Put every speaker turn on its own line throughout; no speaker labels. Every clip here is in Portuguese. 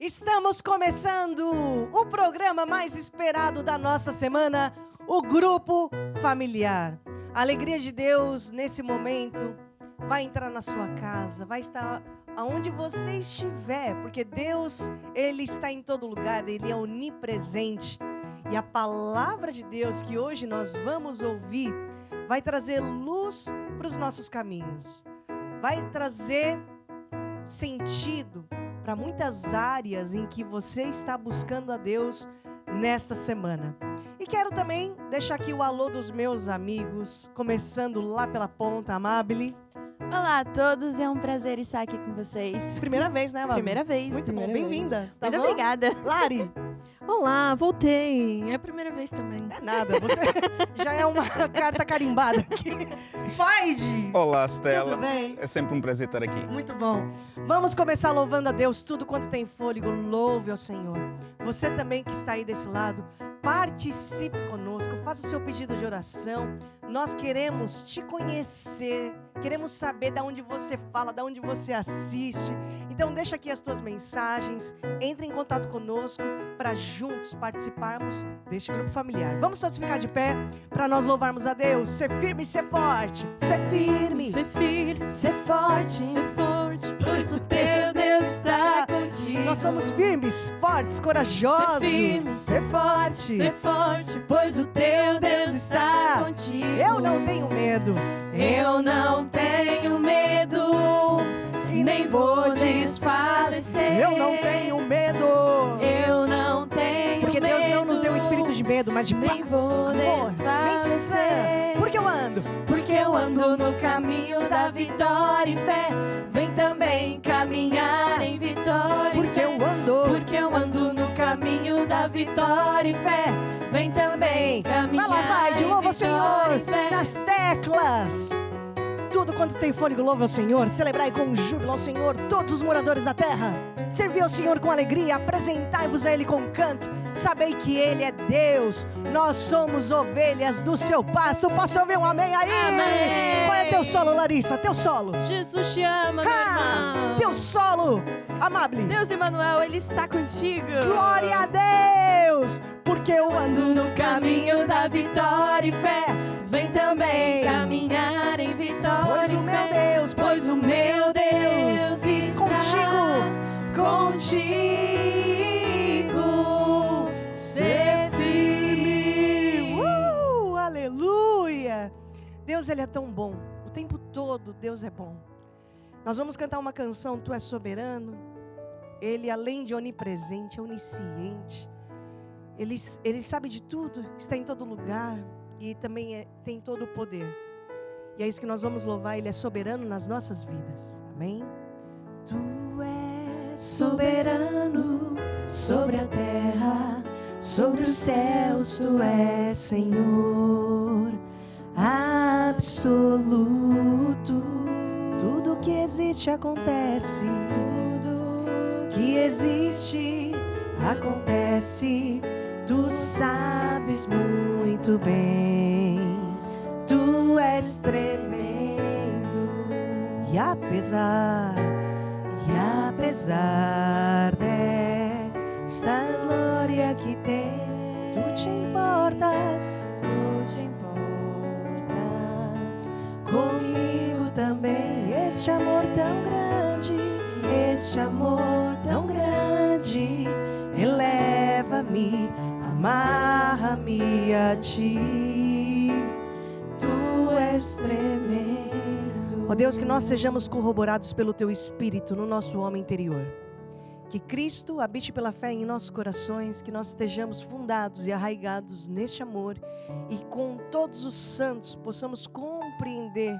Estamos começando o programa mais esperado da nossa semana, o Grupo Familiar. A alegria de Deus nesse momento vai entrar na sua casa, vai estar aonde você estiver, porque Deus, Ele está em todo lugar, Ele é onipresente. E a palavra de Deus que hoje nós vamos ouvir vai trazer luz para os nossos caminhos, vai trazer sentido para muitas áreas em que você está buscando a Deus nesta semana. E quero também deixar aqui o alô dos meus amigos, começando lá pela ponta, Amabile.
Olá a todos, é um prazer estar aqui com vocês.
Primeira vez, né, Amabile?
Primeira vez.
Muito
primeira
bom, bem-vinda. Tá
Muito
bom?
obrigada.
Lari.
Olá, voltei. É a primeira vez também.
É nada, você já é uma carta carimbada aqui. Faide!
Olá, Stella.
Tudo bem?
É sempre um prazer estar aqui.
Muito bom. Vamos começar louvando a Deus, tudo quanto tem fôlego, louve ao Senhor. Você também que está aí desse lado, participe conosco, faça o seu pedido de oração. Nós queremos te conhecer, queremos saber de onde você fala, de onde você assiste. Então deixa aqui as tuas mensagens, entre em contato conosco para juntos participarmos deste grupo familiar. Vamos todos ficar de pé para nós louvarmos a Deus. Ser firme e ser forte. Ser firme.
Ser firme,
Ser forte.
ser forte,
Pois o teu Deus está contigo.
Nós somos firmes, fortes, corajosos.
Ser firme,
ser forte.
Ser forte, pois o teu Deus está contigo.
Eu não tenho medo.
Eu não tenho medo,
E
nem vou desfalecer.
Eu não tenho medo.
Eu não tenho
Porque
medo.
Deus não nos deu um espírito de medo, mas de
Nem
paz,
vou
amor, mente sã.
desfalecer.
Porque eu ando.
Porque eu ando no caminho da vitória e fé. Vem também caminhar em vitória e
Porque
fé.
eu ando.
Porque eu ando no caminho da vitória e fé. Vem também caminhar.
Vai lá, vai, de
em
louva ao
vitória
Senhor
e fé.
nas teclas. Tudo quanto tem fôlego, louve ao Senhor. Celebrai com júbilo ao Senhor todos os moradores da terra. Servi ao Senhor com alegria, apresentai-vos a Ele com canto. Sabei que Ele é Deus, nós somos ovelhas do seu pasto. Posso ouvir um amém aí?
Amém.
Qual é teu solo, Larissa? Teu solo.
Jesus te ama, meu irmão.
Teu solo, Amable.
Deus Emmanuel, Ele está contigo.
Glória a Deus, porque eu ando
No caminho da vitória e fé. Vem também caminhar em vitória
Pois
e
o meu
fé.
Deus,
Pois o meu Deus está contigo. Ser firme.
Aleluia. Deus, Ele é tão bom. O tempo todo Deus é bom. Nós vamos cantar uma canção, Tu és soberano. Ele, além de onipresente, é onisciente. Ele sabe de tudo, está em todo lugar e também tem todo o poder. E é isso que nós vamos louvar, Ele é soberano nas nossas vidas. Amém? Tu és soberano sobre a terra, sobre os céus, Tu és Senhor absoluto. Tudo que existe acontece, tudo que existe acontece. Tu sabes muito bem, Tu és tremendo. E apesar desta glória que tem, Tu te importas comigo também. Este amor tão grande, eleva-me, amarra-me a Ti. Tu és tremendo. Ó Deus, que nós sejamos corroborados pelo Teu Espírito no nosso homem interior. Que Cristo habite pela fé em nossos corações, que nós estejamos fundados e arraigados neste amor e com todos os santos possamos compreender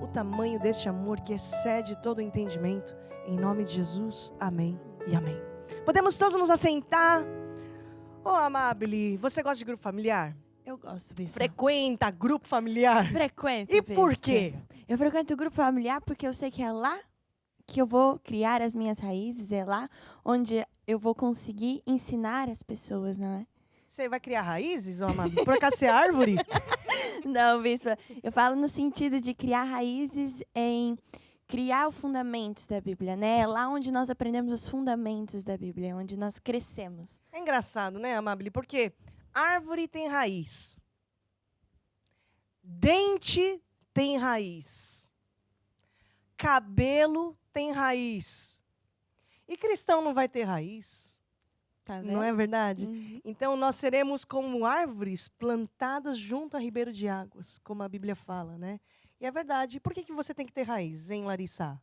o tamanho deste amor que excede todo o entendimento. Em nome de Jesus, amém e amém. Podemos todos nos assentar. Ô, Amabile, você gosta de grupo familiar?
Eu gosto disso.
Frequenta grupo familiar?
Frequento.
E por quê?
Eu frequento o grupo familiar porque eu sei que é lá que eu vou criar as minhas raízes, é lá onde eu vou conseguir ensinar as pessoas, não é?
Você vai criar raízes, ô Amabile? Por acaso você é árvore?
Não, bispa, eu falo no sentido de criar raízes em criar os fundamentos da Bíblia, né? É lá onde nós aprendemos os fundamentos da Bíblia, onde nós crescemos.
É engraçado, né, Amabile? Porque árvore tem raiz. Dente tem raiz. Cabelo tem raiz. E cristão não vai ter raiz?
Tá vendo?
Não é verdade?
Uhum.
Então, nós seremos como árvores plantadas junto a ribeiro de águas, como a Bíblia fala, né? E é verdade. Por que você tem que ter raiz, hein, Larissa?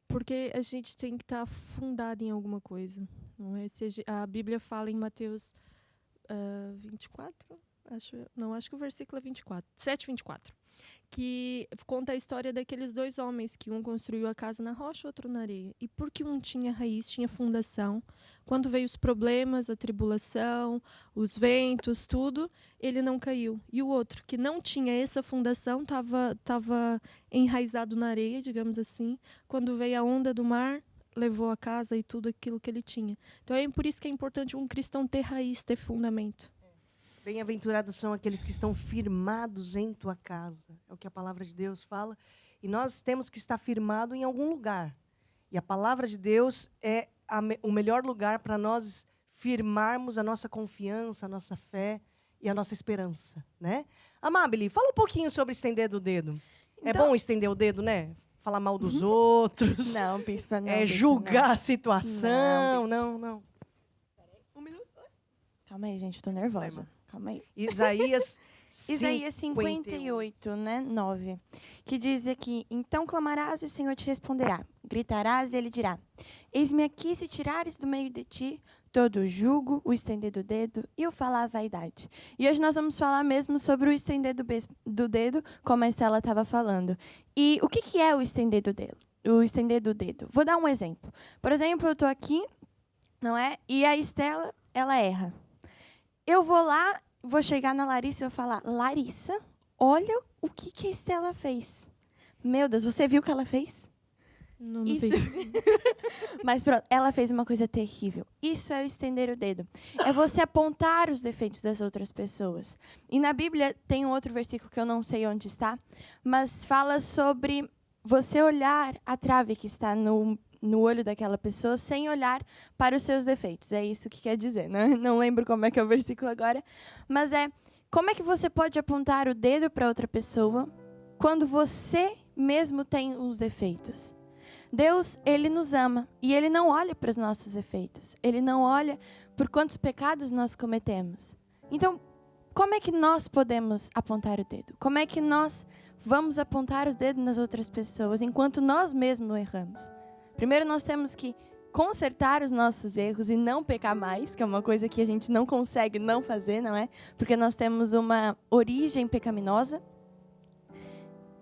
Porque a gente tem que estar fundado em alguma coisa. Não é? A Bíblia fala em Mateus 24, acho que o versículo é 24, 7:24, que conta a história daqueles dois homens, que um construiu a casa na rocha, outro na areia. E porque um tinha raiz, tinha fundação, quando veio os problemas, a tribulação, os ventos, tudo, ele não caiu. E o outro, que não tinha essa fundação, estava enraizado na areia, digamos assim, quando veio a onda do mar, levou a casa e tudo aquilo que ele tinha. Então é por isso que é importante um cristão ter raiz, ter fundamento.
Bem-aventurados são aqueles que estão firmados em tua casa. É o que a palavra de Deus fala. E nós temos que estar firmado em algum lugar. E a palavra de Deus é o melhor lugar para nós firmarmos a nossa confiança, a nossa fé e a nossa esperança, né? Amabile, fala um pouquinho sobre estender do dedo. É
Então-
bom estender o dedo, né? Falar mal dos outros.
Não, bispa, não. bispa,
Julgar
não.
a situação. Não.
Calma aí, gente, tô nervosa. Calma aí.
Isaías
Isaías 58, né, 9, que diz aqui: então clamarás e o Senhor te responderá, gritarás e ele dirá: eis-me aqui, se tirares do meio de ti todo o jugo, o estender do dedo e o falar a vaidade. E hoje nós vamos falar mesmo sobre o estender do dedo, como a Estela estava falando. E o que é o estender do dedo? O estender do dedo. Vou dar um exemplo. Por exemplo, eu estou aqui, não é? E a Estela, ela erra. Eu vou lá, vou chegar na Larissa e vou falar: Larissa, olha o que a Estela fez. Meu Deus, você viu o que ela fez?
Não
Isso.
tem.
Mas pronto, ela fez uma coisa terrível. Isso é o estender o dedo. É você apontar os defeitos das outras pessoas. E na Bíblia tem um outro versículo que eu não sei onde está, mas fala sobre você olhar a trave que está no olho daquela pessoa sem olhar para os seus defeitos. É isso que quer dizer, né? Não lembro como é que é o versículo agora, mas como é que você pode apontar o dedo para outra pessoa quando você mesmo tem uns defeitos? Deus, ele nos ama e ele não olha para os nossos defeitos. Ele não olha por quantos pecados nós cometemos. Então, como é que nós podemos apontar o dedo? Como é que nós vamos apontar o dedo nas outras pessoas enquanto nós mesmos erramos? Primeiro, nós temos que consertar os nossos erros e não pecar mais, que é uma coisa que a gente não consegue não fazer, não é? Porque nós temos uma origem pecaminosa.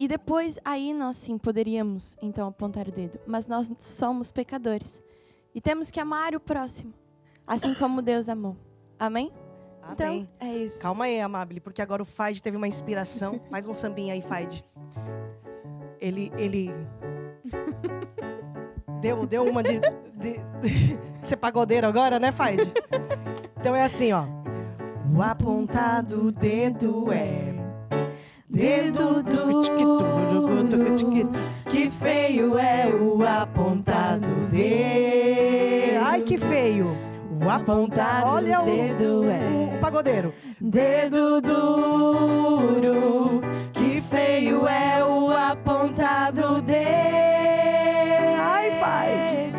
E depois, aí nós sim poderíamos, então, apontar o dedo. Mas nós somos pecadores. E temos que amar o próximo, assim como Deus amou. Amém?
Amém.
Então, é isso.
Calma aí, Amabile, porque agora o Faide teve uma inspiração. Faz um sambinha aí, Faide. Ele deu uma de ser pagodeiro agora, né, Faide? Então é assim, ó. O apontado dedo é dedo que feio é o apontado dedo. Ai, que feio. O apontado olha
dedo
o pagodeiro.
Dedo duro, que feio é o apontado dedo.
Ai, pai.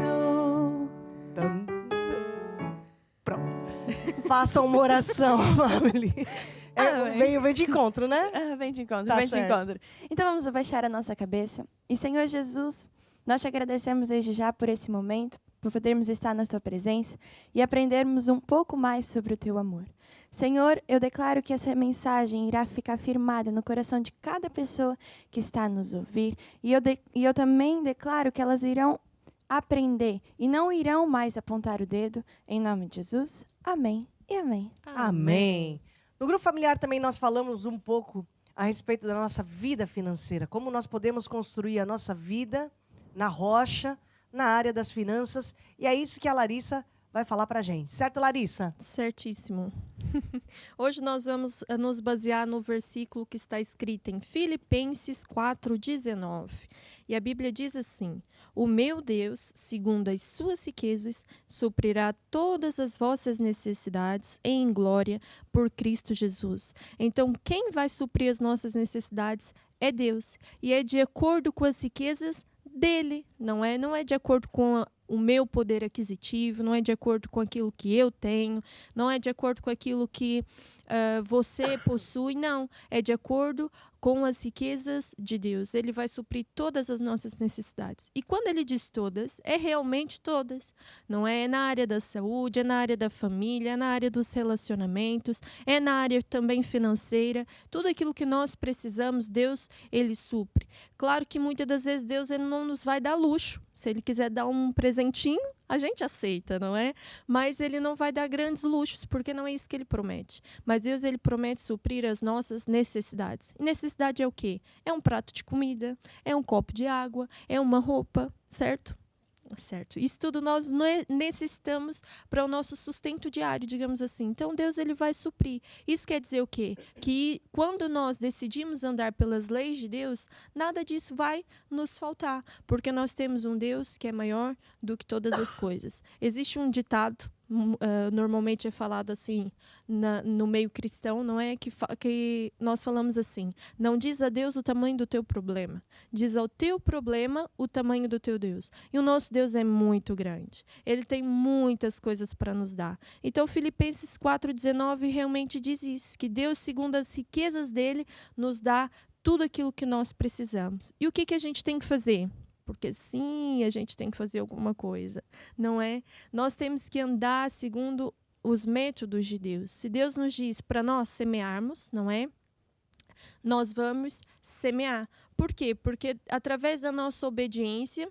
Pronto. Faça uma oração, Amabile. Vem de encontro, né?
Vem de encontro,
Tá
vem
certo.
de encontro. Então vamos abaixar a nossa cabeça. E Senhor Jesus, nós te agradecemos desde já por esse momento, por podermos estar na tua presença e aprendermos um pouco mais sobre o teu amor. Senhor, eu declaro que essa mensagem irá ficar firmada no coração de cada pessoa que está a nos ouvir. E eu também declaro que elas irão aprender e não irão mais apontar o dedo. Em nome de Jesus, amém e amém.
Amém. No grupo familiar também nós falamos um pouco a respeito da nossa vida financeira, como nós podemos construir a nossa vida na rocha, na área das finanças, e é isso que a Larissa vai falar para a gente. Certo, Larissa?
Certíssimo. Hoje nós vamos nos basear no versículo que está escrito em Filipenses 4:19. E a Bíblia diz assim: o meu Deus, segundo as suas riquezas, suprirá todas as vossas necessidades em glória por Cristo Jesus. Então, quem vai suprir as nossas necessidades é Deus. E é de acordo com as riquezas dele, não é de acordo com o meu poder aquisitivo, não é de acordo com aquilo que eu tenho, não é de acordo com aquilo que você possui, não. É de acordo com as riquezas de Deus. Ele vai suprir todas as nossas necessidades. E quando ele diz todas, é realmente todas. Não é na área da saúde, é na área da família, é na área dos relacionamentos, é na área também financeira. Tudo aquilo que nós precisamos, Deus, ele supre. Claro que muitas das vezes Deus ele não nos vai dar luxo. Se ele quiser dar um presentinho, a gente aceita, não é? Mas ele não vai dar grandes luxos, porque não é isso que ele promete. Mas Deus, ele promete suprir as nossas necessidades. E necessidade é o quê? É um prato de comida, é um copo de água, é uma roupa, certo? Certo. Isso tudo nós necessitamos para o nosso sustento diário, digamos assim. Então, Deus ele vai suprir. Isso quer dizer o quê? Que quando nós decidimos andar pelas leis de Deus, nada disso vai nos faltar, porque nós temos um Deus que é maior do que todas as coisas. Existe um ditado, normalmente é falado assim no meio cristão, não é? Que nós falamos assim: não diz a Deus o tamanho do teu problema, diz ao teu problema o tamanho do teu Deus. E o nosso Deus é muito grande, ele tem muitas coisas para nos dar. Então Filipenses 4:19 realmente diz isso, que Deus, segundo as riquezas dele, nos dá tudo aquilo que nós precisamos. E o que a gente tem que fazer? Porque sim, a gente tem que fazer alguma coisa, não é? Nós temos que andar segundo os métodos de Deus. Se Deus nos diz para nós semearmos, não é? Nós vamos semear. Por quê? Porque através da nossa obediência,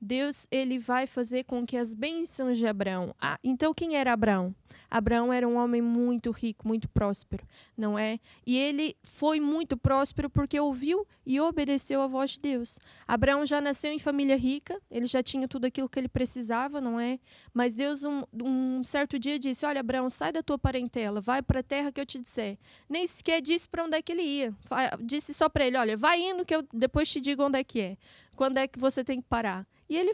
Deus ele vai fazer com que as bênçãos de Abraão... então, quem era Abraão? Abraão era um homem muito rico, muito próspero, não é? E ele foi muito próspero porque ouviu e obedeceu a voz de Deus. Abraão já nasceu em família rica, ele já tinha tudo aquilo que ele precisava, não é? Mas Deus, um certo dia, disse: olha, Abraão, sai da tua parentela, vai para a terra que eu te disser. Nem sequer disse para onde é que ele ia. Disse só para ele: olha, vai indo que eu depois te digo onde é que é. Quando é que você tem que parar? E ele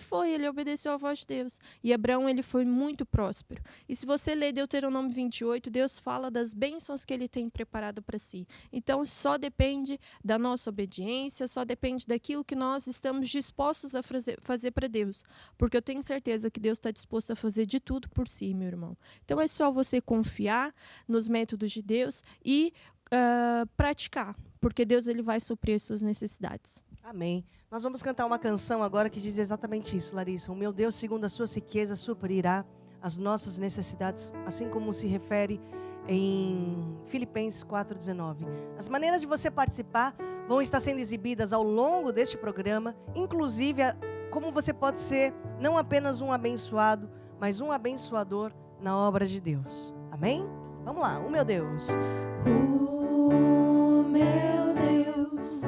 obedeceu à voz de Deus. E Abraão, ele foi muito próspero. E se você ler Deuteronômio 28, Deus fala das bênçãos que ele tem preparado para si. Então, só depende da nossa obediência, só depende daquilo que nós estamos dispostos a fazer para Deus. Porque eu tenho certeza que Deus está disposto a fazer de tudo por si, meu irmão. Então, é só você confiar nos métodos de Deus e praticar. Porque Deus ele vai suprir as suas necessidades.
Amém. Nós vamos cantar uma canção agora que diz exatamente isso, Larissa. O meu Deus, segundo as suas riquezas, suprirá as nossas necessidades, assim como se refere em Filipenses 4:19. As maneiras de você participar vão estar sendo exibidas ao longo deste programa, inclusive como você pode ser não apenas um abençoado, mas um abençoador na obra de Deus. Amém? Vamos lá. O meu Deus.
O meu Deus,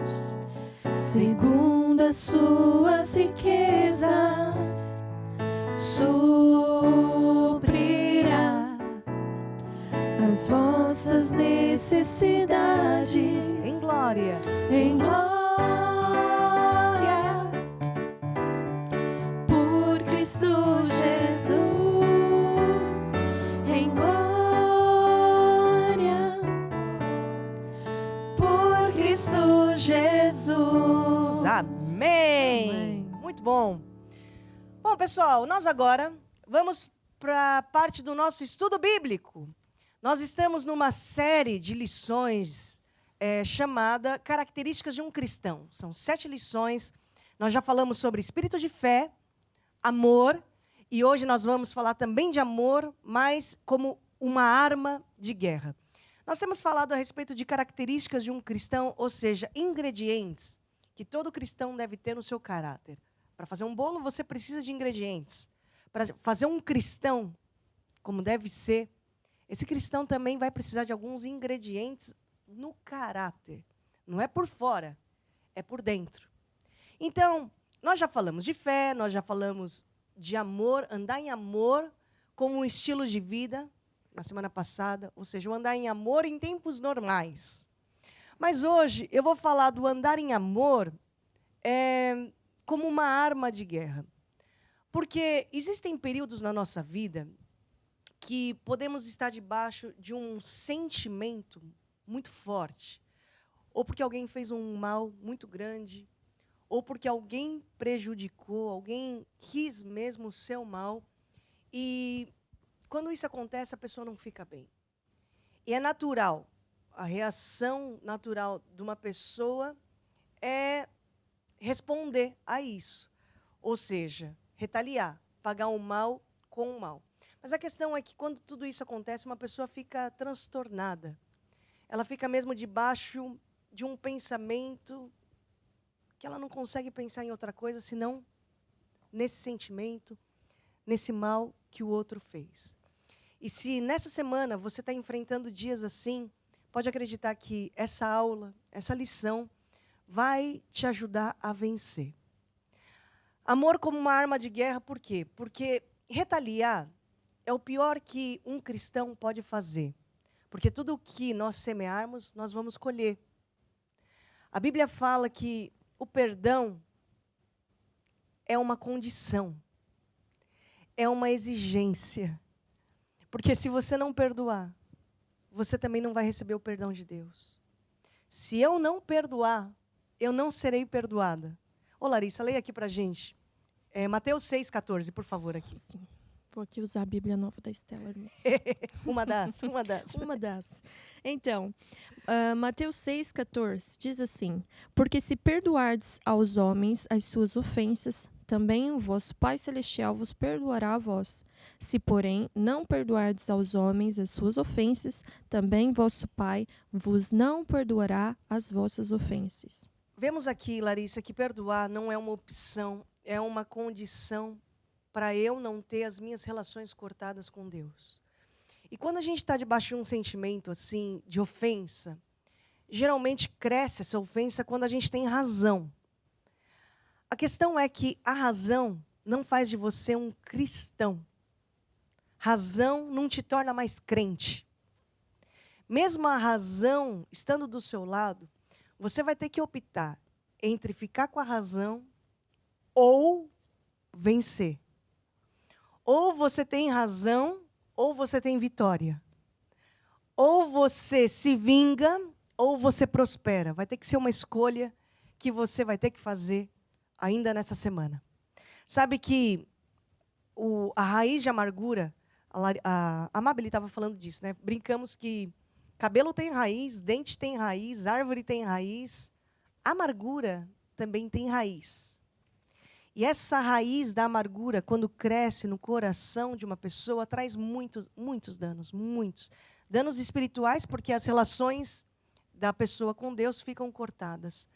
segundo as suas riquezas, suprirá as vossas necessidades
Em glória.
em glória por Cristo Jesus, em glória por Cristo Jesus.
Amém. Muito bom. Bom, pessoal, nós agora vamos para a parte do nosso estudo bíblico. Nós estamos numa série de lições chamada Características de um Cristão. São 7 lições. Nós já falamos sobre espírito de fé, amor, e hoje nós vamos falar também de amor, mas como uma arma de guerra. Nós temos falado a respeito de características de um cristão, ou seja, ingredientes que todo cristão deve ter no seu caráter. Para fazer um bolo, você precisa de ingredientes. Para fazer um cristão como deve ser, esse cristão também vai precisar de alguns ingredientes no caráter. Não é por fora, é por dentro. Então, nós já falamos de fé, nós já falamos de amor, andar em amor como um estilo de vida, na semana passada, ou seja, o andar em amor em tempos normais. Mas hoje eu vou falar do andar em amor como uma arma de guerra. Porque existem períodos na nossa vida que podemos estar debaixo de um sentimento muito forte. Ou porque alguém fez um mal muito grande, ou porque alguém prejudicou, alguém quis mesmo o seu mal. E quando isso acontece, a pessoa não fica bem. E é natural, a reação natural de uma pessoa é responder a isso. Ou seja, retaliar, pagar o mal com o mal. Mas a questão é que quando tudo isso acontece, uma pessoa fica transtornada. Ela fica mesmo debaixo de um pensamento que ela não consegue pensar em outra coisa senão nesse sentimento, nesse mal que o outro fez. E se nessa semana você está enfrentando dias assim, pode acreditar que essa aula, essa lição, vai te ajudar a vencer. Amor como uma arma de guerra, por quê? Porque retaliar é o pior que um cristão pode fazer. Porque tudo o que nós semearmos, nós vamos colher. A Bíblia fala que o perdão é uma condição, é uma exigência. Porque se você não perdoar, você também não vai receber o perdão de Deus. Se eu não perdoar, eu não serei perdoada. Ô Larissa, leia aqui pra gente. Mateus 6,14, por favor, aqui.
Sim. Vou aqui usar a Bíblia Nova da Estela, irmãos.
Uma das.
Uma das. Então, Mateus 6,14 diz assim: Porque se perdoardes aos homens as suas ofensas, também o vosso Pai Celestial vos perdoará a vós. Se, porém, não perdoardes aos homens as suas ofensas, também vosso Pai vos não perdoará as vossas ofensas.
Vemos aqui, Larissa, que perdoar não é uma opção, é uma condição para eu não ter as minhas relações cortadas com Deus. E quando a gente está debaixo de um sentimento assim, de ofensa, geralmente cresce essa ofensa quando a gente tem razão. A questão é que a razão não faz de você um cristão. Razão não te torna mais crente. Mesmo a razão estando do seu lado, você vai ter que optar entre ficar com a razão ou vencer. Ou você tem razão, ou você tem vitória. Ou você se vinga, ou você prospera. Vai ter que ser uma escolha que você vai ter que fazer ainda nessa semana. Sabe que a raiz de amargura, a Amabile estava falando disso, né? Brincamos que cabelo tem raiz, dente tem raiz, árvore tem raiz, amargura também tem raiz. E essa raiz da amargura, quando cresce no coração de uma pessoa, traz muitos danos, muitos. Danos espirituais, porque as relações da pessoa com Deus ficam cortadas.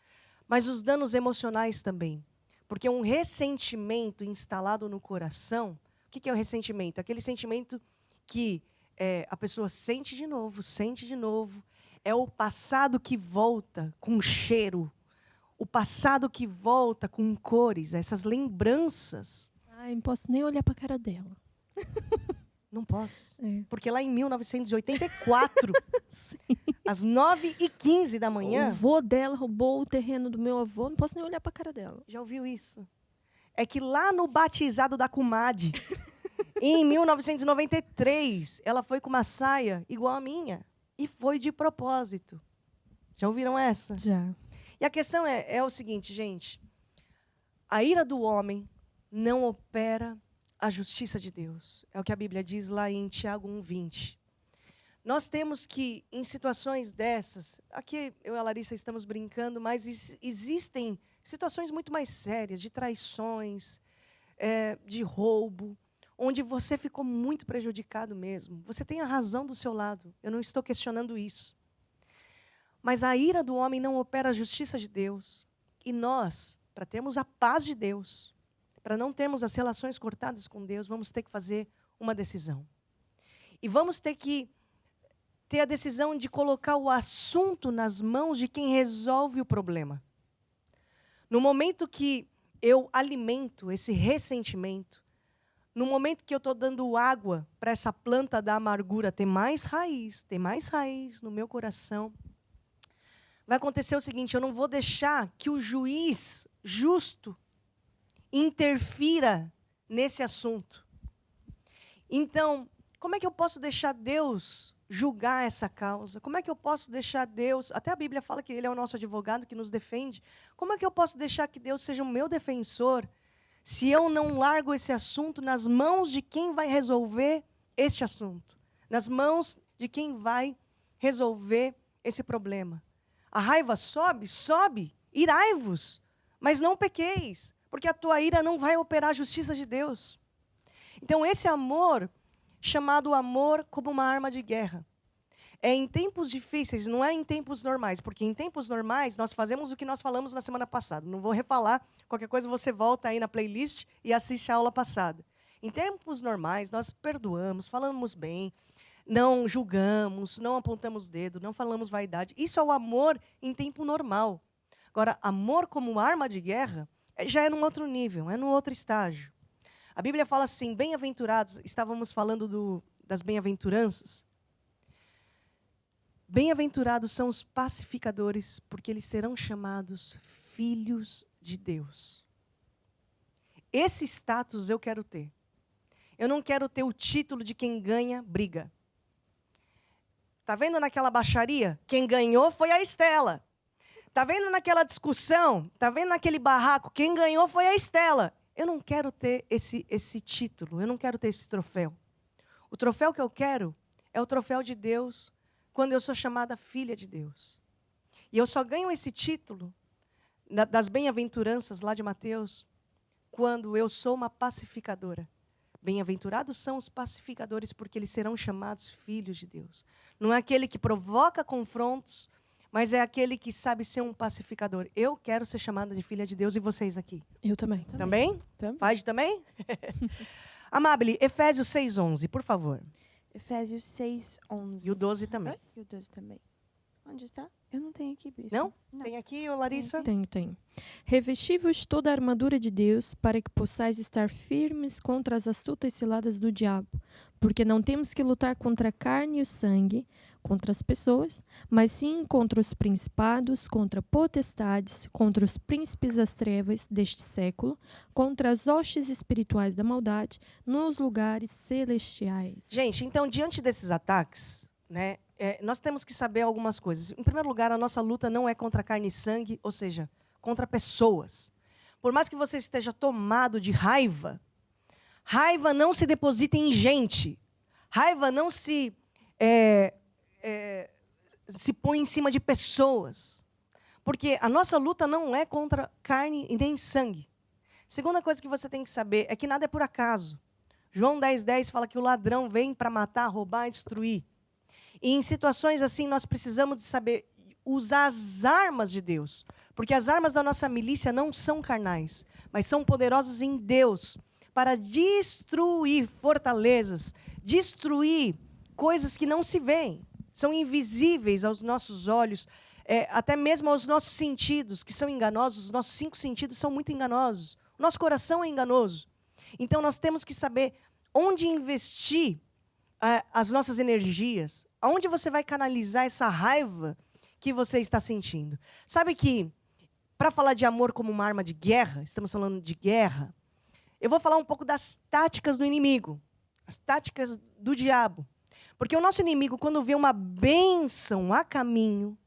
Mas os danos emocionais também. Porque um ressentimento instalado no coração, o que é o ressentimento? Aquele sentimento que a pessoa sente de novo. É o passado que volta com cheiro. O passado que volta com cores, essas lembranças.
Ai, não posso nem olhar para a cara dela.
Não posso.
É.
Porque lá em 1984, às 9h15 da manhã...
O avô dela roubou o terreno do meu avô, não posso nem olhar para a cara dela.
Já ouviu isso? É que lá no batizado da comadre, em 1993, ela foi com uma saia igual a minha. E foi de propósito. Já ouviram essa?
Já.
E a questão é o seguinte, gente. A ira do homem não opera a justiça de Deus. É o que a Bíblia diz lá em Tiago 1:20. Nós temos que, em situações dessas, aqui eu e a Larissa estamos brincando, mas existem situações muito mais sérias, de traições, de roubo, onde você ficou muito prejudicado mesmo. Você tem a razão do seu lado, eu não estou questionando isso. Mas a ira do homem não opera a justiça de Deus. E nós, para termos a paz de Deus, para não termos as relações cortadas com Deus, vamos ter que fazer uma decisão. E vamos ter que ter a decisão de colocar o assunto nas mãos de quem resolve o problema. No momento que eu alimento esse ressentimento, no momento que eu estou dando água para essa planta da amargura ter mais raiz no meu coração, vai acontecer o seguinte: eu não vou deixar que o juiz justo interfira nesse assunto. Então, como é que eu posso deixar Deus julgar essa causa? Como é que eu posso deixar Deus... Até a Bíblia fala que Ele é o nosso advogado que nos defende. Como é que eu posso deixar que Deus seja o meu defensor se eu não largo esse assunto nas mãos de quem vai resolver este assunto? Nas mãos de quem vai resolver esse problema. A raiva sobe, sobe, irai-vos, mas não pequeis, porque a tua ira não vai operar a justiça de Deus. Então, esse amor, chamado amor como uma arma de guerra, é em tempos difíceis, não é em tempos normais, porque em tempos normais nós fazemos o que nós falamos na semana passada. Não vou refalar, qualquer coisa você volta aí na playlist e assiste a aula passada. Em tempos normais, nós perdoamos, falamos bem, não julgamos, não apontamos dedo, não falamos vaidade. Isso é o amor em tempo normal. Agora, amor como uma arma de guerra já é num outro nível, é num outro estágio. A Bíblia fala assim, bem-aventurados, estávamos falando das bem-aventuranças. Bem-aventurados são os pacificadores, porque eles serão chamados filhos de Deus. Esse status eu quero ter. Eu não quero ter o título de quem ganha briga. Está vendo naquela baixaria? Quem ganhou foi a Estela. Está vendo naquela discussão? Está vendo naquele barraco? Quem ganhou foi a Estela. Eu não quero ter esse título, eu não quero ter esse troféu. O troféu que eu quero é o troféu de Deus quando eu sou chamada filha de Deus. E eu só ganho esse título das bem-aventuranças lá de Mateus quando eu sou uma pacificadora. Bem-aventurados são os pacificadores, porque eles serão chamados filhos de Deus. Não é aquele que provoca confrontos, mas é aquele que sabe ser um pacificador. Eu quero ser chamada de filha de Deus, e vocês aqui?
Eu também.
Também? Faz também? Amable, Efésios 6:11, por favor.
Efésios 6:11.
E o 12 também.
E o 12 também. Onde está? Eu não tenho aqui, bispo.
Não? Tem aqui, Larissa?
Tenho. Revesti-vos toda a armadura de Deus, para que possais estar firmes contra as astutas ciladas do diabo. Porque não temos que lutar contra a carne e o sangue, contra as pessoas, mas sim contra os principados, contra potestades, contra os príncipes das trevas deste século, contra as hostes espirituais da maldade nos lugares celestiais.
Gente, então, diante desses ataques, né, nós temos que saber algumas coisas. Em primeiro lugar, a nossa luta não é contra carne e sangue, ou seja, contra pessoas. Por mais que você esteja tomado de raiva, raiva não se deposita em gente. Raiva não se põe em cima de pessoas. Porque a nossa luta não é contra carne e nem sangue. Segunda coisa que você tem que saber é que nada é por acaso. João 10:10 fala que o ladrão vem para matar, roubar e destruir. E em situações assim, nós precisamos de saber usar as armas de Deus. Porque as armas da nossa milícia não são carnais, mas são poderosas em Deus para destruir fortalezas, destruir coisas que não se veem, são invisíveis aos nossos olhos, até mesmo aos nossos sentidos, que são enganosos. Os nossos 5 sentidos são muito enganosos. O nosso coração é enganoso. Então, nós temos que saber onde investir as nossas energias, aonde você vai canalizar essa raiva que você está sentindo. Sabe que, para falar de amor como uma arma de guerra, estamos falando de guerra, eu vou falar um pouco das táticas do inimigo, as táticas do diabo. Porque o nosso inimigo, quando vê uma bênção a caminho,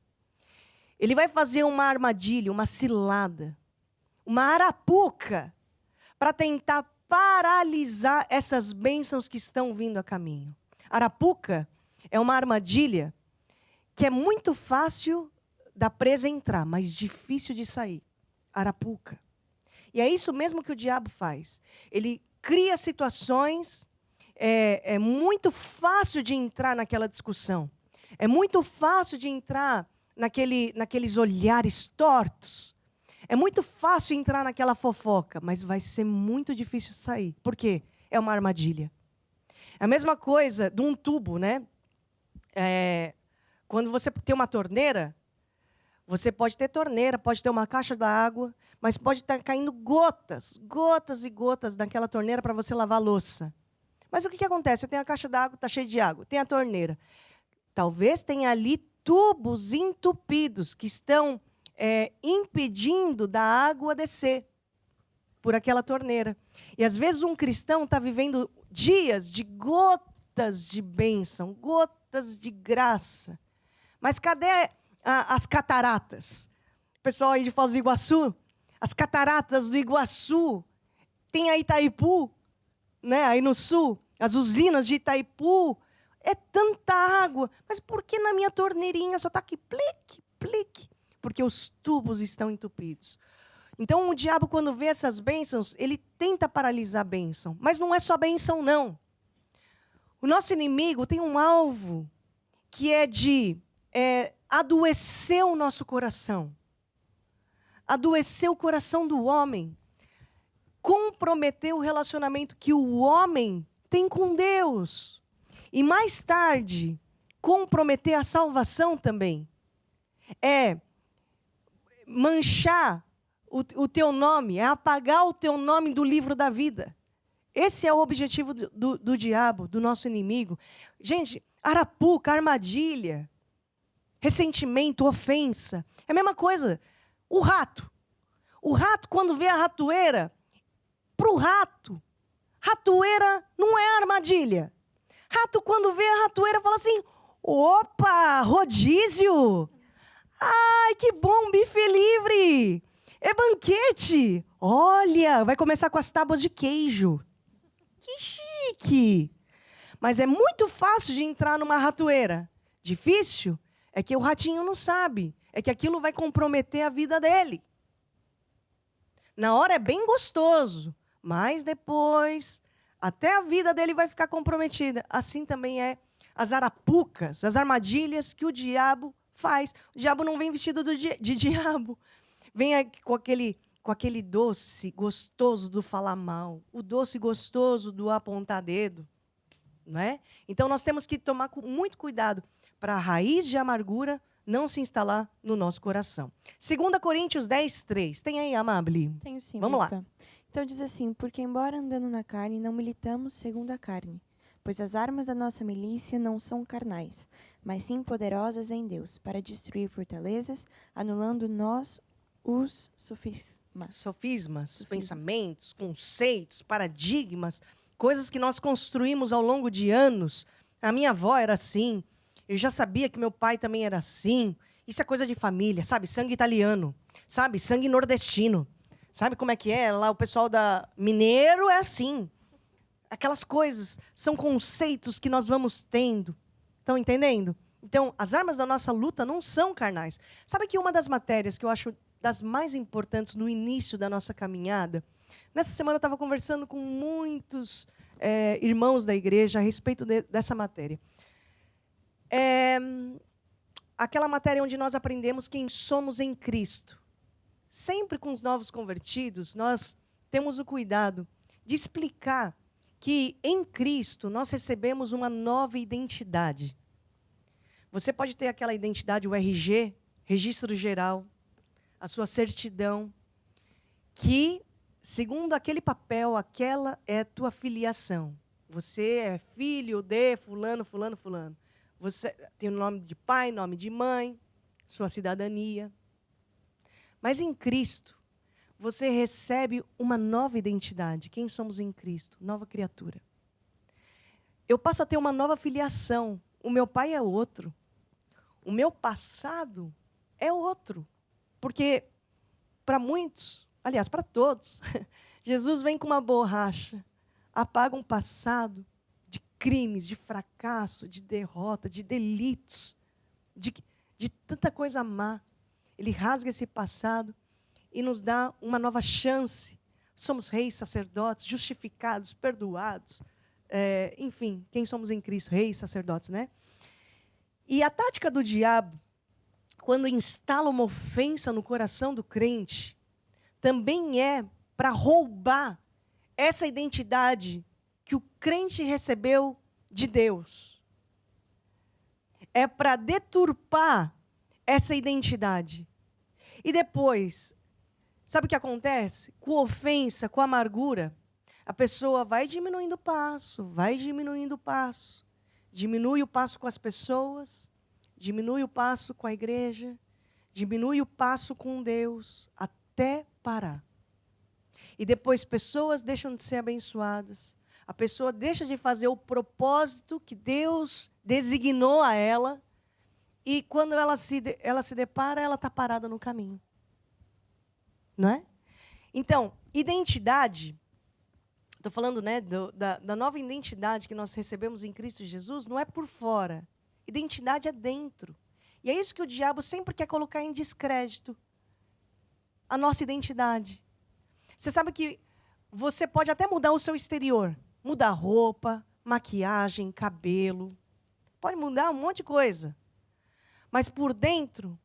ele vai fazer uma armadilha, uma cilada, uma arapuca, para tentar paralisar essas bênçãos que estão vindo a caminho. Arapuca é uma armadilha que é muito fácil da presa entrar, mas difícil de sair. Arapuca. E é isso mesmo que o diabo faz. Ele cria situações, é muito fácil de entrar naquela discussão. É muito fácil de entrar naqueles olhares tortos. É muito fácil entrar naquela fofoca, mas vai ser muito difícil sair. Por quê? É uma armadilha. É a mesma coisa de um tubo, né? Quando você tem uma torneira, Você pode ter torneira, pode ter uma caixa d'água, mas pode estar caindo gotas, gotas e gotas daquela torneira para você lavar a louça. Mas o que acontece? Eu tenho a caixa d'água, está cheia de água, tem a torneira. Talvez tenha ali tubos entupidos que estão impedindo da água descer por aquela torneira. E às vezes um cristão está vivendo dias de gotas de bênção, gotas de graça. Mas cadê as cataratas? O pessoal aí de Foz do Iguaçu, as cataratas do Iguaçu, tem a Itaipu, né, aí no sul, as usinas de Itaipu, é tanta água, mas por que na minha torneirinha só está aqui plique, plique? Porque os tubos estão entupidos. Então, o diabo, quando vê essas bênçãos, ele tenta paralisar a bênção. Mas não é só bênção, não. O nosso inimigo tem um alvo que é de adoecer o nosso coração. Adoecer o coração do homem. Comprometer o relacionamento que o homem tem com Deus. E mais tarde, comprometer a salvação também. É manchar o teu nome, é apagar o teu nome do livro da vida. Esse é o objetivo do diabo, do nosso inimigo. Gente, arapuca, armadilha, ressentimento, ofensa. É a mesma coisa. O rato. O rato, quando vê a ratoeira, para o rato, ratoeira não é armadilha. Rato, quando vê a ratoeira, fala assim, opa, rodízio. Ai, que bom, bife livre. É banquete. Olha, vai começar com as tábuas de queijo. Que chique. Mas é muito fácil de entrar numa ratoeira. Difícil é que o ratinho não sabe. É que aquilo vai comprometer a vida dele. Na hora é bem gostoso, mas depois até a vida dele vai ficar comprometida. Assim também é as arapucas, as armadilhas que o diabo faz. O diabo não vem vestido de diabo. Vem com aquele doce gostoso do falar mal, o doce gostoso do apontar dedo, não é? Então nós temos que tomar muito cuidado para a raiz de amargura não se instalar no nosso coração. 2 Coríntios 10:3. Tem aí, Amable?
Tenho sim,
Vamos lá.
bispa. Então diz assim, porque embora andando na carne, não militamos segundo a carne, pois as armas da nossa milícia não são carnais, mas sim poderosas em Deus, para destruir fortalezas, anulando nós os
Sofismas, pensamentos, conceitos, paradigmas, coisas que nós construímos ao longo de anos. A minha avó era assim, eu já sabia que meu pai também era assim. Isso é coisa de família, sabe? Sangue italiano, sabe? Sangue nordestino. Sabe como é que é? Lá o pessoal da mineiro é assim. Aquelas coisas são conceitos que nós vamos tendo. Estão entendendo? Então, as armas da nossa luta não são carnais. Sabe que uma das matérias que eu acho das mais importantes no início da nossa caminhada, nessa semana eu estava conversando com muitos irmãos da igreja a respeito dessa matéria. Aquela matéria onde nós aprendemos quem somos em Cristo. Sempre com os novos convertidos, nós temos o cuidado de explicar que em Cristo nós recebemos uma nova identidade. Você pode ter aquela identidade, o RG, Registro Geral, a sua certidão, que, segundo aquele papel, aquela é a tua filiação. Você é filho de fulano, fulano, fulano. Você tem o nome de pai, nome de mãe, sua cidadania. Mas em Cristo, você recebe uma nova identidade. Quem somos em Cristo? Nova criatura. Eu passo a ter uma nova filiação. O meu pai é outro. O meu passado é outro. Porque, para muitos, aliás, para todos, Jesus vem com uma borracha, apaga um passado de crimes, de fracasso, de derrota, de delitos, de tanta coisa má. Ele rasga esse passado e nos dá uma nova chance. Somos reis, sacerdotes, justificados, perdoados. Enfim, quem somos em Cristo? Reis, sacerdotes, né? E a tática do diabo, quando instala uma ofensa no coração do crente, também é para roubar essa identidade que o crente recebeu de Deus. É para deturpar essa identidade. E depois, sabe o que acontece? Com ofensa, com amargura, a pessoa vai diminuindo o passo, diminui o passo com as pessoas, diminui o passo com a igreja, diminui o passo com Deus, até parar. E depois pessoas deixam de ser abençoadas, a pessoa deixa de fazer o propósito que Deus designou a ela, e quando ela se depara, ela está parada no caminho. Não é? Então, identidade, estou falando, né, da nova identidade que nós recebemos em Cristo Jesus, não é por fora. Identidade é dentro. E é isso que o diabo sempre quer colocar em descrédito. A nossa identidade. Você sabe que você pode até mudar o seu exterior. Mudar roupa, maquiagem, cabelo. Pode mudar um monte de coisa. Mas por dentro,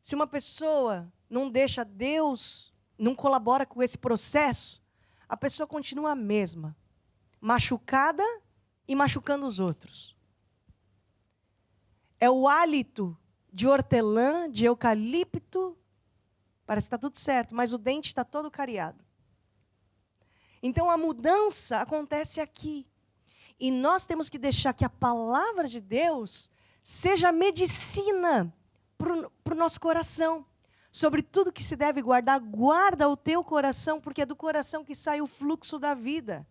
se uma pessoa não deixa Deus, não colabora com esse processo, a pessoa continua a mesma. Machucada e machucando os outros. É o hálito de hortelã, de eucalipto. Parece que está tudo certo, mas o dente está todo cariado. Então a mudança acontece aqui. E nós temos que deixar que a palavra de Deus seja medicina para o nosso coração. Sobre tudo que se deve guardar, guarda o teu coração, porque é do coração que sai o fluxo da vida.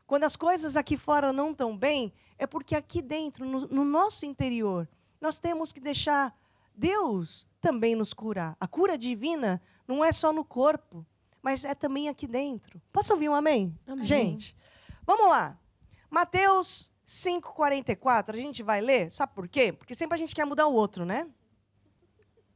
Quando as coisas aqui fora não estão bem, é porque aqui dentro, no nosso interior, nós temos que deixar Deus também nos curar. A cura divina não é só no corpo, mas é também aqui dentro. Posso ouvir um amém?
Amém.
Gente, vamos lá. Mateus 5,44, a gente vai ler, sabe por quê? Porque sempre a gente quer mudar o outro, né?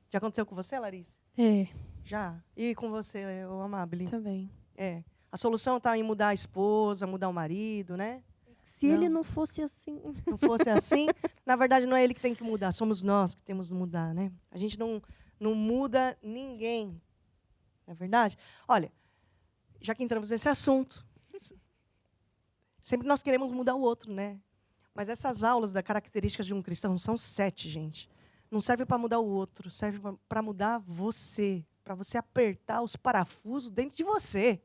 Já aconteceu com você, Larissa?
É,
Já. E com você, o Amabile?
também.
É. A solução está em mudar a esposa, mudar o marido, né?
Se
Não.
ele não fosse assim.
Não fosse assim, na verdade não é ele que tem que mudar, somos nós que temos que mudar, né? A gente não muda ninguém. Não é verdade? Olha, já que entramos nesse assunto, sempre nós queremos mudar o outro, né? Mas essas aulas das características de um cristão são 7, gente. Não serve para mudar o outro, serve para mudar você, para você apertar os parafusos dentro de você.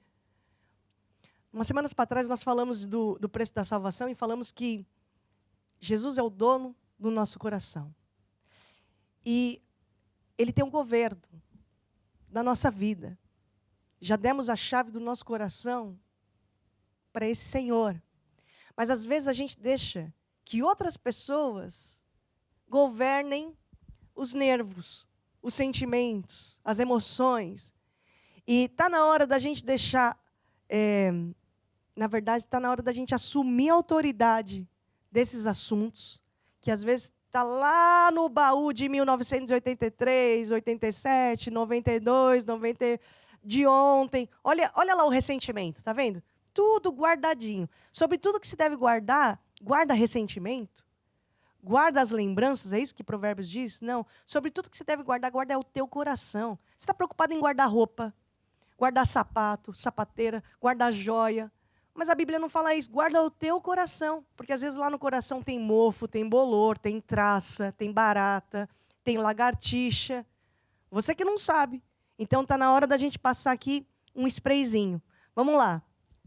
Umas semanas para trás nós falamos do preço da salvação e falamos que Jesus é o dono do nosso coração. E Ele tem um governo da nossa vida. Já demos a chave do nosso coração para esse Senhor. Mas às vezes a gente deixa que outras pessoas governem os nervos, os sentimentos, as emoções. E está na hora da gente deixar... na verdade, está na hora da gente assumir a autoridade desses assuntos, que às vezes está lá no baú de 1983, 87, 92, 90, de ontem. Olha lá o ressentimento, tá vendo? Tudo guardadinho. Sobre tudo que se deve guardar, guarda ressentimento, guarda as lembranças, é isso que Provérbios diz? Não. Sobre tudo que se deve guardar, guarda é o teu coração. Você está preocupado em guardar roupa, guardar sapato, sapateira, guardar joia. Mas a Bíblia não fala isso. Guarda o teu coração. Porque às vezes lá no coração tem mofo, tem bolor, tem traça, tem barata, tem lagartixa. Você que não sabe. Então está na hora da gente passar aqui um sprayzinho. Vamos lá.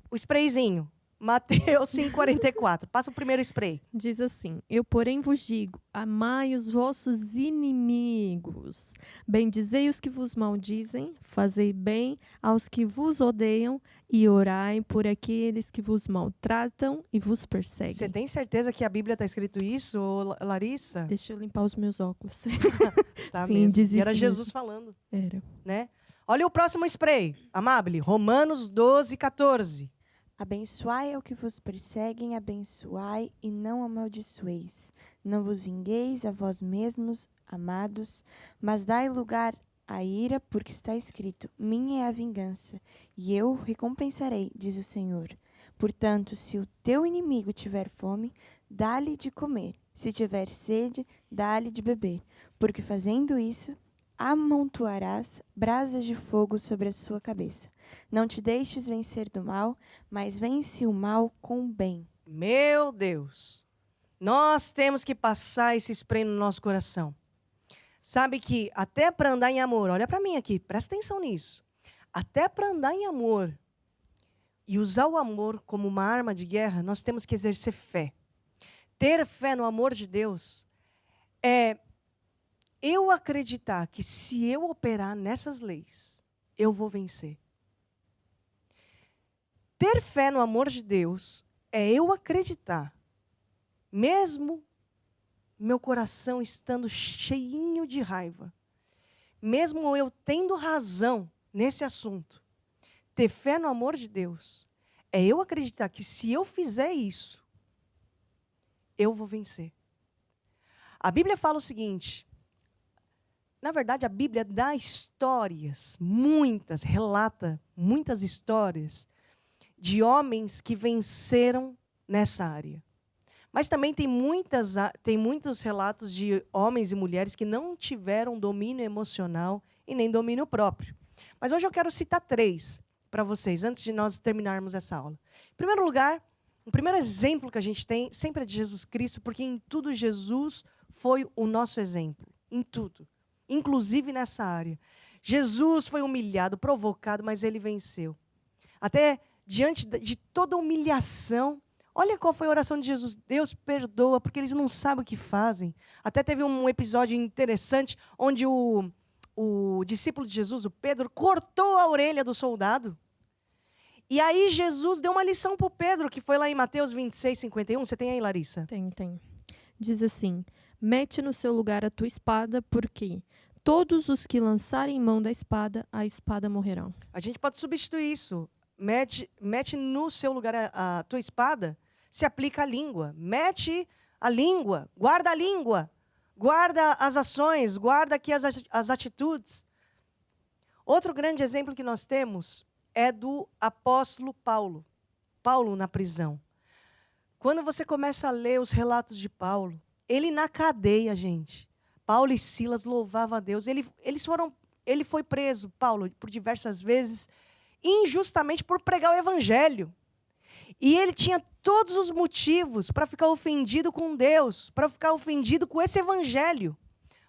O sprayzinho. Mateus 5,44. Passa o primeiro spray.
Diz assim: Eu, porém, vos digo, amai os vossos inimigos, bendizei os que vos maldizem, fazei bem aos que vos odeiam e orai por aqueles que vos maltratam e vos perseguem.
Você tem certeza que a Bíblia está escrito isso, Larissa?
Deixa eu limpar os meus óculos.
Tá
Sim,
mesmo.
diz
E era
isso
Jesus
mesmo.
falando,
Era.
né? Olha o próximo spray, Amabile. Romanos 12,14.
Abençoai ao que vos perseguem, abençoai e não amaldiçoeis. Não vos vingueis a vós mesmos, amados, mas dai lugar à ira, porque está escrito: minha é a vingança, e eu recompensarei, diz o Senhor. Portanto, se o teu inimigo tiver fome, dá-lhe de comer. Se tiver sede, dá-lhe de beber. Porque fazendo isso, amontoarás brasas de fogo sobre a sua cabeça. Não te deixes vencer do mal, mas vence o mal com o bem.
Meu Deus. Nós temos que passar esse spray no nosso coração. Sabe que até para andar em amor, olha para mim aqui, presta atenção nisso. Até para andar em amor e usar o amor como uma arma de guerra, nós temos que exercer fé. Ter fé no amor de Deus é eu acreditar que se eu operar nessas leis, eu vou vencer. Ter fé no amor de Deus é eu acreditar, mesmo meu coração estando cheinho de raiva, mesmo eu tendo razão nesse assunto, ter fé no amor de Deus é eu acreditar que se eu fizer isso, eu vou vencer. A Bíblia fala o seguinte, na verdade a Bíblia dá histórias, relata muitas histórias de homens que venceram nessa área. Mas também tem muitos relatos de homens e mulheres que não tiveram domínio emocional e nem domínio próprio. Mas hoje eu quero citar 3 para vocês, antes de nós terminarmos essa aula. Em primeiro lugar, o primeiro exemplo que a gente tem sempre é de Jesus Cristo, porque em tudo Jesus foi o nosso exemplo. Em tudo. Inclusive nessa área. Jesus foi humilhado, provocado, mas ele venceu. Até diante de toda humilhação, olha qual foi a oração de Jesus. Deus perdoa, porque eles não sabem o que fazem. Até teve um episódio interessante, onde o discípulo de Jesus, o Pedro, cortou a orelha do soldado. E aí Jesus deu uma lição para o Pedro, que foi lá em Mateus 26, 51. Você tem aí, Larissa?
Tem. Diz assim, mete no seu lugar a tua espada, porque todos os que lançarem mão da espada, a espada morrerão.
A gente pode substituir isso. Mete no seu lugar a tua espada, se aplica à língua. Mete a língua, guarda as ações, guarda aqui as atitudes. Outro grande exemplo que nós temos é do apóstolo Paulo. Paulo na prisão. Quando você começa a ler os relatos de Paulo, ele na cadeia, gente. Paulo e Silas louvavam a Deus. Ele foi preso, Paulo, por diversas vezes, injustamente por pregar o evangelho. E ele tinha todos os motivos para ficar ofendido com Deus, para ficar ofendido com esse evangelho.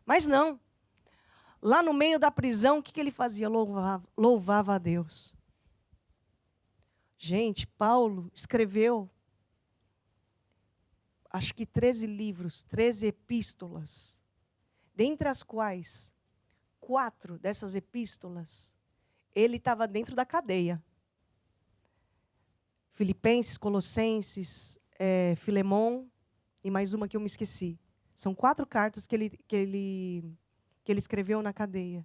Mas não. Lá no meio da prisão, o que ele fazia? Louvava a Deus. Gente, Paulo escreveu, acho que 13 livros, 13 epístolas, dentre as quais 4 dessas epístolas ele estava dentro da cadeia. Filipenses, Colossenses, Filemon e mais uma que eu me esqueci. São 4 cartas que ele escreveu na cadeia.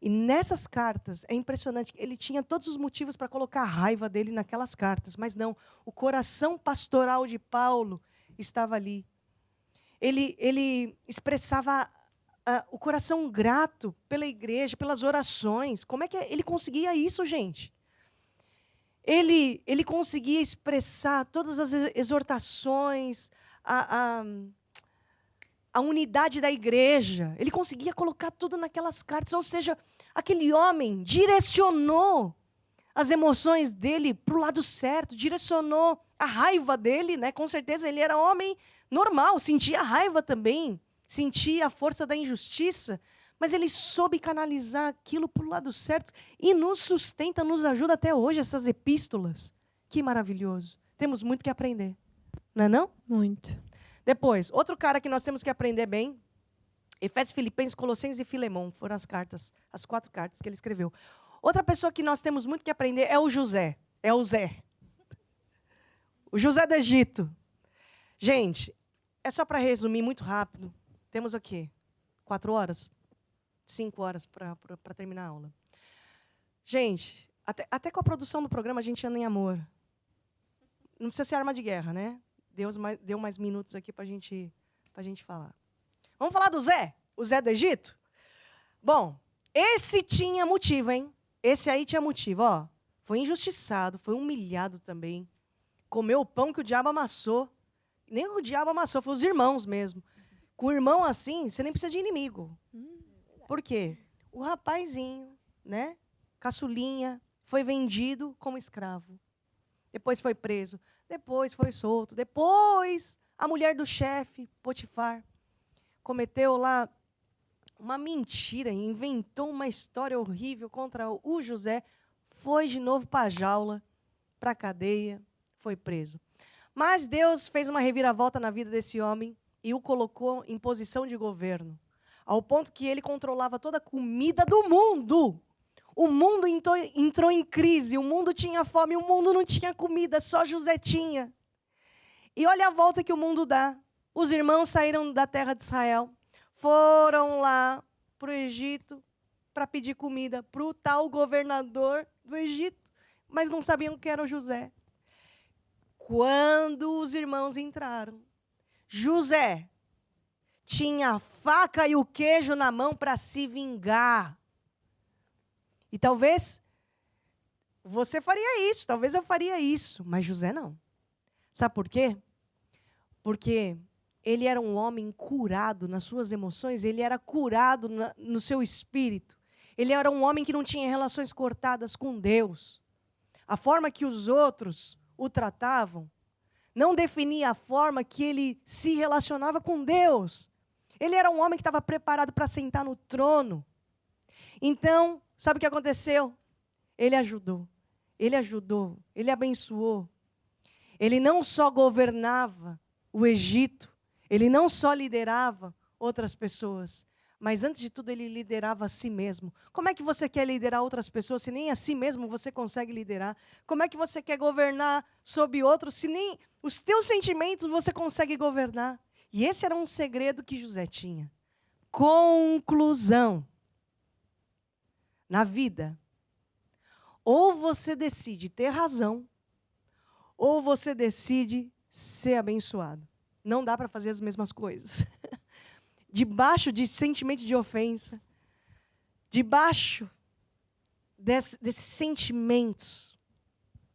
E nessas cartas, é impressionante, ele tinha todos os motivos para colocar a raiva dele naquelas cartas, mas não, o coração pastoral de Paulo estava ali. Ele expressava o coração grato pela igreja, pelas orações. Como é que ele conseguia isso, gente? Ele conseguia expressar todas as exortações, a unidade da igreja. Ele conseguia colocar tudo naquelas cartas. Ou seja, aquele homem direcionou as emoções dele para o lado certo, direcionou a raiva dele, né? Com certeza ele era homem normal, sentia raiva também, sentia a força da injustiça, mas ele soube canalizar aquilo para o lado certo e nos sustenta, nos ajuda até hoje, essas epístolas. Que maravilhoso. Temos muito que aprender, não é não?
Muito.
Depois, outro cara que nós temos que aprender bem, Efésios, Filipenses, Colossenses e Filemon, foram as 4 cartas que ele escreveu. Outra pessoa que nós temos muito que aprender é o José, o José do Egito. Gente, é só para resumir muito rápido, temos o quê? 4 horas? 5 horas para terminar a aula. Gente, até com a produção do programa a gente anda em amor. Não precisa ser arma de guerra, né? Deus deu mais minutos aqui para a gente falar. Vamos falar do Zé? O Zé do Egito? Bom, esse tinha motivo, hein? Esse aí tinha motivo, ó. Foi injustiçado, foi humilhado também. Comeu o pão que o diabo amassou. Nem o diabo amassou, foi os irmãos mesmo. Com o irmão assim, você nem precisa de inimigo. Por quê? O rapazinho, né? Caçulinha, foi vendido como escravo. Depois foi preso. Depois foi solto. Depois, a mulher do chefe, Potifar, cometeu lá uma mentira, inventou uma história horrível contra o José, foi de novo para a jaula, para a cadeia, foi preso. Mas Deus fez uma reviravolta na vida desse homem e o colocou em posição de governo, ao ponto que ele controlava toda a comida do mundo. O mundo entrou em crise, o mundo tinha fome, o mundo não tinha comida, só José tinha. E olha a volta que o mundo dá. Os irmãos saíram da terra de Israel, foram lá para o Egito para pedir comida para o tal governador do Egito, mas não sabiam que era o José. Quando os irmãos entraram, José tinha a faca e o queijo na mão para se vingar. E talvez você faria isso, talvez eu faria isso, mas José não. Sabe por quê? Porque ele era um homem curado nas suas emoções, ele era curado no seu espírito. Ele era um homem que não tinha relações cortadas com Deus. A forma que os outros o tratavam não definia a forma que ele se relacionava com Deus. Ele era um homem que estava preparado para sentar no trono. Então, sabe o que aconteceu? Ele ajudou, ele abençoou. Ele não só governava o Egito, ele não só liderava outras pessoas, mas antes de tudo ele liderava a si mesmo. Como é que você quer liderar outras pessoas se nem a si mesmo você consegue liderar? Como é que você quer governar sobre outros se nem os teus sentimentos você consegue governar? E esse era um segredo que José tinha. Conclusão. Na vida, ou você decide ter razão, ou você decide ser abençoado. Não dá para fazer as mesmas coisas. Debaixo de sentimento de ofensa, debaixo desses sentimentos,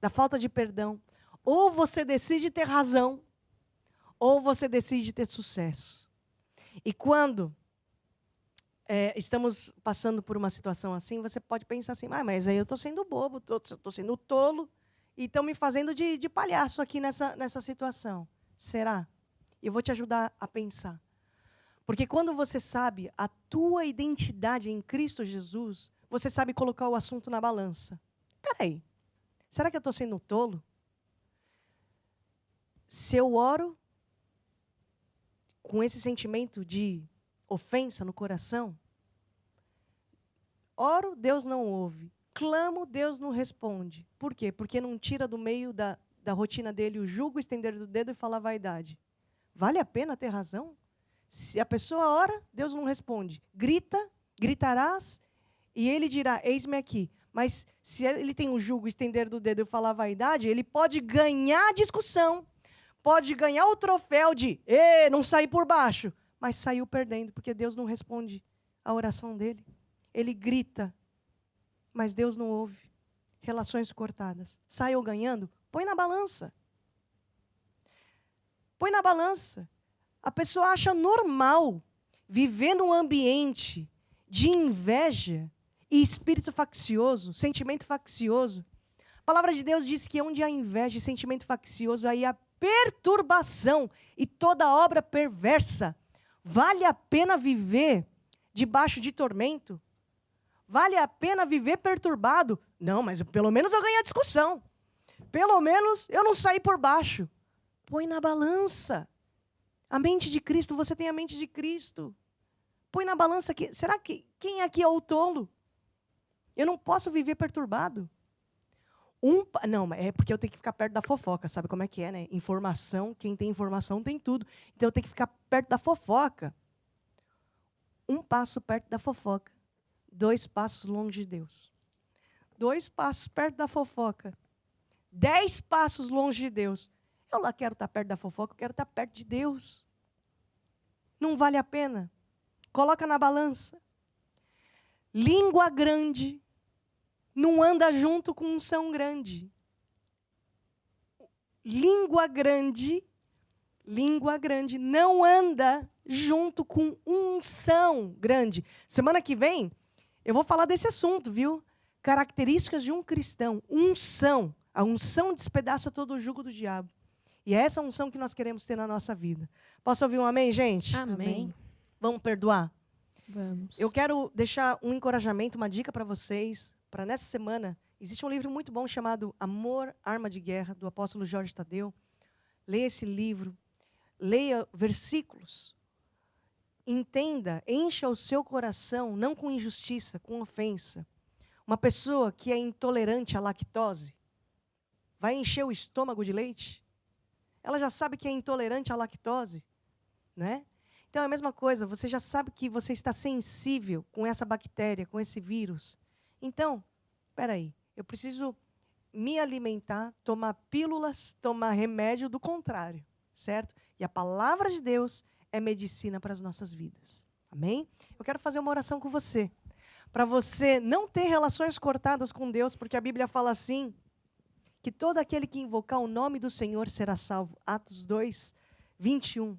da falta de perdão, ou você decide ter razão, ou você decide ter sucesso. E quando estamos passando por uma situação assim, você pode pensar assim, mas aí eu estou sendo bobo, estou sendo tolo, e estão me fazendo de palhaço aqui nessa situação. Será? Eu vou te ajudar a pensar. Porque quando você sabe a tua identidade em Cristo Jesus, você sabe colocar o assunto na balança. Peraí, será que eu estou sendo tolo? Se eu oro com esse sentimento de ofensa no coração, oro, Deus não ouve. Clamo, Deus não responde. Por quê? Porque não tira do meio da rotina dele o jugo, estender do dedo e falar vaidade. Vale a pena ter razão? Se a pessoa ora, Deus não responde. Gritarás, e ele dirá, eis-me aqui. Mas se ele tem um jugo, estender do dedo e falar vaidade, ele pode ganhar a discussão. Pode ganhar o troféu de, não saí por baixo. Mas saiu perdendo, porque Deus não responde a oração dele. Ele grita, mas Deus não ouve. Relações cortadas. Saiu ganhando? Põe na balança. Põe na balança. A pessoa acha normal viver num ambiente de inveja e espírito faccioso, sentimento faccioso. A palavra de Deus diz que onde há inveja e sentimento faccioso, aí há perturbação e toda obra perversa. Vale a pena viver debaixo de tormento? Vale a pena viver perturbado? Não, mas pelo menos eu ganhei a discussão. Pelo menos eu não saí por baixo. Põe na balança. A mente de Cristo, você tem a mente de Cristo. Põe na balança aqui. Será que quem aqui é o tolo? Eu não posso viver perturbado. Não, é porque eu tenho que ficar perto da fofoca. Sabe como é que é, né? Informação, quem tem informação tem tudo. Então eu tenho que ficar perto da fofoca. 1 passo perto da fofoca. 2 passos longe de Deus. 2 passos perto da fofoca. 10 passos longe de Deus. Eu lá quero estar perto da fofoca, eu quero estar perto de Deus. Não vale a pena. Coloca na balança. Língua grande não anda junto com unção grande. Língua grande não anda junto com unção grande. Semana que vem, eu vou falar desse assunto, viu? Características de um cristão. Unção. A unção despedaça todo o jugo do diabo. E é essa unção que nós queremos ter na nossa vida. Posso ouvir um amém, gente?
Amém.
Vamos perdoar?
Vamos.
Eu quero deixar um encorajamento, uma dica para vocês, para nessa semana. Existe um livro muito bom chamado Amor, Arma de Guerra, do apóstolo Jorge Tadeu. Leia esse livro, leia versículos, entenda, encha o seu coração, não com injustiça, com ofensa. Uma pessoa que é intolerante à lactose, vai encher o estômago de leite? Ela já sabe que é intolerante à lactose, né? Então é a mesma coisa, você já sabe que você está sensível com essa bactéria, com esse vírus. Então, espera aí, eu preciso me alimentar, tomar pílulas, tomar remédio, do contrário, certo? E a palavra de Deus é medicina para as nossas vidas. Amém? Eu quero fazer uma oração com você, para você não ter relações cortadas com Deus, porque a Bíblia fala assim, que todo aquele que invocar o nome do Senhor será salvo. Atos 2, 21.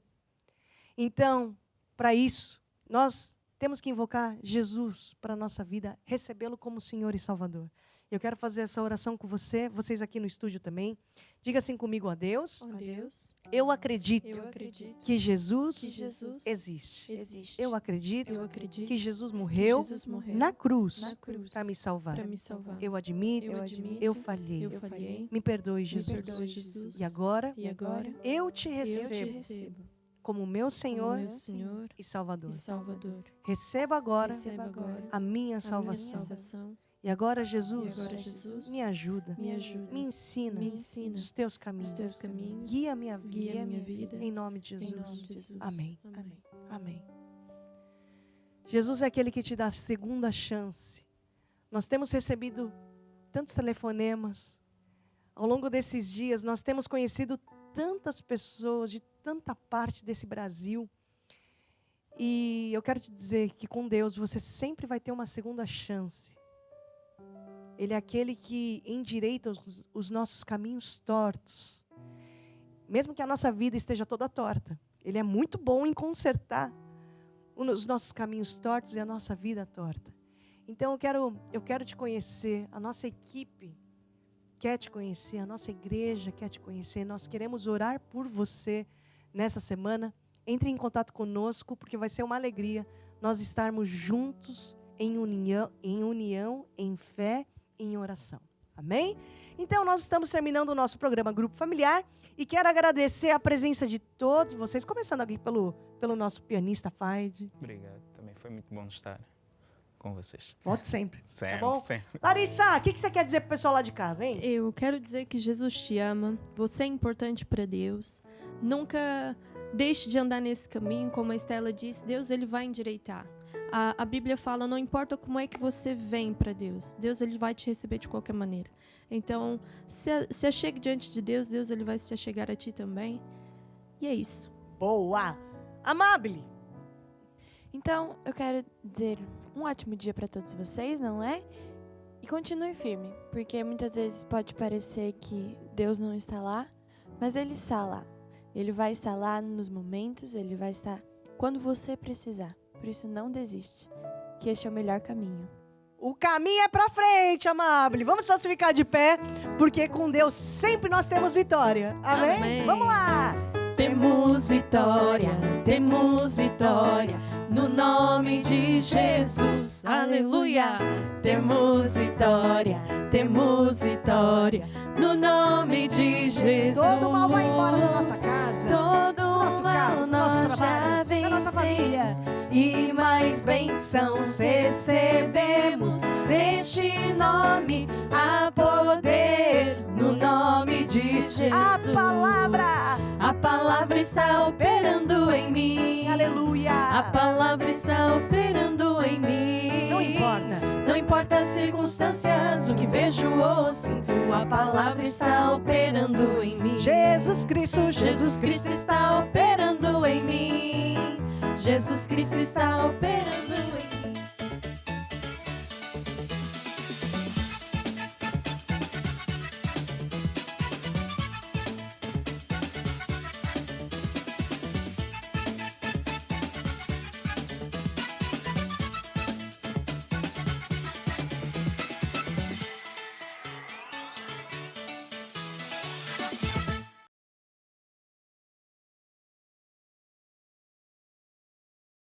Então, para isso, nós temos que invocar Jesus para a nossa vida, recebê-lo como Senhor e Salvador. Eu quero fazer essa oração com você, vocês aqui no estúdio também. Diga assim comigo: a Deus,
Ó Deus,
eu acredito
eu acredito
que Jesus
que Jesus
existe.
existe.
Eu acredito
Eu acredito
que Jesus
que
morreu
Jesus morreu
na cruz
na cruz
para me salvar.
para me salvar.
Eu admito,
Eu admito,
eu falhei.
eu falhei.
Me perdoe,
Me
Jesus.
perdoe, Jesus.
E agora,
E agora
eu te
eu te
recebo
recebo
como meu
como
Senhor
meu Senhor
e Salvador.
e Salvador.
Receba agora
Receba agora
a minha
a
salvação.
minha salvação.
E agora,
E
Jesus,
agora, Jesus,
me ajuda,
me ajuda,
me ensina
me ensina
os teus
os
caminhos.
teus caminhos,
Guia a minha
guia
vida.
a minha vida,
Em nome de
em
Jesus.
nome de Jesus.
Amém.
Amém.
Amém. Jesus é aquele que te dá a segunda chance. Nós temos recebido tantos telefonemas. Ao longo desses dias, nós temos conhecido tantas pessoas de tanta parte desse Brasil. E eu quero te dizer que com Deus você sempre vai ter uma segunda chance. Ele é aquele que endireita os nossos caminhos tortos. Mesmo que a nossa vida esteja toda torta, Ele é muito bom em consertar os nossos caminhos tortos e a nossa vida torta. Então eu quero te conhecer, a nossa equipe quer te conhecer, a nossa igreja quer te conhecer. Nós queremos orar por você nessa semana. Entre em contato conosco, porque vai ser uma alegria nós estarmos juntos em união, em fé e em oração. Amém? Então, nós estamos terminando o nosso programa Grupo Familiar e quero agradecer a presença de todos vocês, começando aqui pelo nosso pianista Faide.
Obrigado, também foi muito bom estar com vocês.
Volte sempre.
Sempre,
bom?
sempre.
Larissa, o que você quer dizer pro pessoal lá de casa, hein?
Eu quero dizer que Jesus te ama, você é importante para Deus. Nunca deixe de andar nesse caminho, como a Estela disse, Deus ele vai endireitar. A Bíblia fala, não importa como é que você vem para Deus, Deus ele vai te receber de qualquer maneira. Então, se achegue diante de Deus, Deus ele vai se achegar a ti também. E é isso.
Boa! Amable!
Então, eu quero dizer um ótimo dia para todos vocês, não é? E continue firme, porque muitas vezes pode parecer que Deus não está lá, mas Ele está lá. Ele vai estar lá nos momentos, Ele vai estar quando você precisar. Por isso, não desiste, que este é o melhor caminho.
O caminho é pra frente, Amable. Vamos só se ficar de pé, porque com Deus sempre nós temos vitória. Amém?
Amém.
Vamos lá!
Temos vitória, no nome de Jesus, aleluia. Temos vitória, no nome de Jesus.
Todo mal vai embora da nossa casa,
Todo
nosso
mal
carro, do nosso
nós
trabalho,
já
da nossa família.
vencemos.
E mais bênçãos recebemos neste nome, a poder no nome de
Jesus.
A
palavra está operando em mim.
Aleluia!
A palavra está operando em mim.
Não importa.
Não importa as circunstâncias, o que vejo ou sinto, a palavra está operando em mim.
Jesus Cristo
Jesus Cristo está operando em mim. Jesus Cristo está operando